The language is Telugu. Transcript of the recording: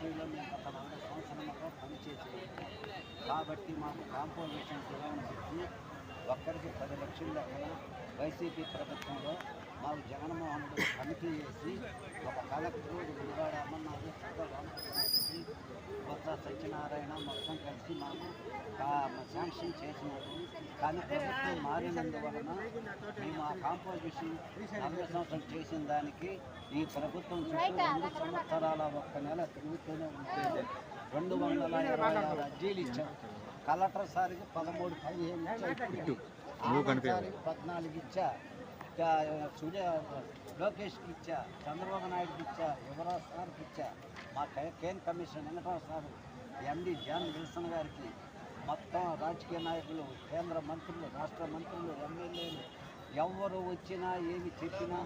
ఫ్యాక్టరీలో మేము గత 40 సంవత్సరాలుగా పనిచేసేది కాబట్టి మాకు కాంపోజిషన్ విధానం పెట్టి ఒక్కరికి 10 లక్షల లెక్కన వైసీపీ ప్రభుత్వంలో మాకు జగన్మోహన్ రెడ్డి కమిటీ చేసి ఒక కలెక్టర్ గుడివాడ అమర్నాథ్ రామకృష్ణారెడ్డి కొత్త సత్యనారాయణ మొత్తం కలిసి మాకు శాంక్షన్ చేసినారు. కానీ ప్రభుత్వం మారినందువలన మేము ఆ కాంపోజిషన్ 40 సంవత్సరాలు చేసిన దానికి ఈ ప్రభుత్వం చుట్టూ 2 సంవత్సరాల 1 నెల తిరుగుతూనే ఉంటుంది. 226 అర్జీలు ఇచ్చారు. కలెక్టర్ సారికి 13-15 ఇచ్చా, 14 ఇచ్చా, లోకేష్కి ఇచ్చా, చంద్రబాబు నాయుడుకి ఇచ్చా, యువరాజ్ సార్కి ఇచ్చా, మా కేంద్ర కమిషన్ వెంకటరావు సార్, ఎండి జాన్ విల్సన్ గారికి, మొత్తం రాజకీయ నాయకులు, కేంద్ర మంత్రులు, రాష్ట్ర మంత్రులు, ఎమ్మెల్యేలు ఎవరు వచ్చినా ఏమి చెప్పినా